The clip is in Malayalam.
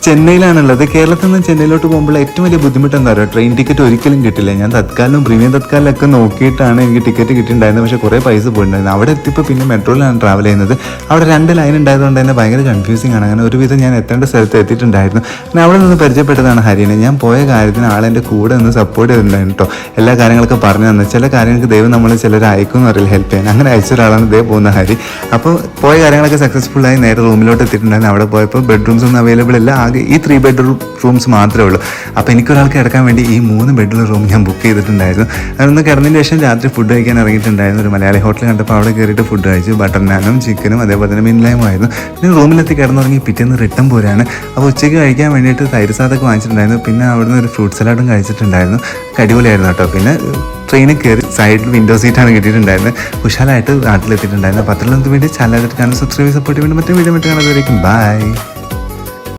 ചെന്നൈയിലാണുള്ളത്. കേരളത്തിൽ നിന്ന് ചെന്നൈയിലോട്ട് പോകുമ്പോൾ ഏറ്റവും വലിയ ബുദ്ധിമുട്ട് എന്താ പറയുക, ട്രെയിൻ ടിക്കറ്റ് ഒരിക്കലും കിട്ടില്ല. ഞാൻ തത്കാലം പ്രീമിയം തത്കാലൊക്കെ നോക്കിയിട്ടാണ് എനിക്ക് ടിക്കറ്റ് കിട്ടിയിട്ടുണ്ടായിരുന്നത്. പക്ഷേ കുറേ പൈസ പോയിട്ടുണ്ടായിരുന്നു. അവിടെ എത്തിയപ്പോൾ പിന്നെ മെട്രോയിലാണ് ട്രാവൽ ചെയ്യുന്നത്. അവിടെ 2 ലൈൻ ഉണ്ടായതുകൊണ്ട് തന്നെ ഭയങ്കര കൺഫ്യൂസിങ് ആണ്. അങ്ങനെ ഒരുവിധം ഞാൻ എത്തേണ്ട സ്ഥലത്ത് എത്തിയിട്ടുണ്ടായിരുന്നു. പിന്നെ അവിടെ നിന്ന് പരിചയപ്പെട്ടതാണ് ഹരിനെ. ഞാൻ പോയ കാര്യത്തിന് ആളെൻ്റെ കൂടെ നിന്ന് സപ്പോർട്ട് ചെയ്തിട്ടുണ്ടായിരുന്നു കേട്ടോ. എല്ലാ കാര്യങ്ങളൊക്കെ പറഞ്ഞു തന്നു. ചില കാര്യങ്ങൾക്ക് ദൈവം നമ്മൾ ചിലർ അയക്കുമെന്ന് അറിയില്ല ഹെൽപ്പ് ചെയ്യാൻ. അങ്ങനെ അയച്ച ഒരാളാണ് ഇതേ പോകുന്ന ഹരി. അപ്പോൾ പോയ കാര്യങ്ങളൊക്കെ സക്സസ്ഫുള്ളായി നേരെ റൂമിലോട്ട് എത്തിയിട്ടുണ്ടായിരുന്നു. അവിടെ പോയപ്പോൾ ബെഡ്റൂംസ് ഒന്നും അവൈലബിൾ ഇല്ല. ആകെ ഈ 3 ബെഡ്റൂം റൂംസ് മാത്രമേ ഉള്ളൂ. അപ്പോൾ എനിക്കൊരാൾക്ക് കിടക്കാൻ വേണ്ടി ഈ 3 ബെഡ്റൂം റൂം ഞാൻ ബുക്ക് ചെയ്തിട്ടുണ്ടായിരുന്നു. അതൊന്ന് കിടന്നതിന് ശേഷം രാത്രി ഫുഡ് കഴിക്കാൻ ഇറങ്ങിയിട്ടുണ്ടായിരുന്നു. ഒരു മലയാളി ഹോട്ടൽ കണ്ടപ്പോൾ അവിടെ കയറിയിട്ട് ഫുഡ് കഴിച്ചു. ബട്ടർ നാനും ചിക്കനും അതേപോലെ തന്നെ മീൻലൈമും ആയിരുന്നു. പിന്നെ റൂമിലെത്തി കിടന്നുറങ്ങി പിറ്റേന്ന് റിട്ടേൺ പോരാണ്. അപ്പോൾ ഉച്ചയ്ക്ക് കഴിക്കാൻ വേണ്ടിയിട്ട് തൈര് സാധമൊക്കെ വാങ്ങിച്ചിട്ടുണ്ടായിരുന്നു. പിന്നെ അവിടുന്ന് ഒരു ഫ്രൂട്ട് സലാഡും കഴിച്ചിട്ടുണ്ടായിരുന്നു. അടിപൊളിയായിരുന്നു കേട്ടോ. പിന്നെ ട്രെയിനിൽ കയറി സൈഡിൽ വിൻഡോ സീറ്റാണ് കിട്ടിയിട്ടുണ്ടായിരുന്നത്. കുശാലായിട്ട് നാട്ടിലെത്തിയിട്ടുണ്ടായിരുന്നു. അപ്പോൾ അത്രയും വേണ്ടി ചാനൽ കാണാൻ സബ്സ്ക്രൈബ് സപ്പോർട്ട് വേണ്ടി മറ്റേ വീഡിയോ കാണാൻ ബൈ.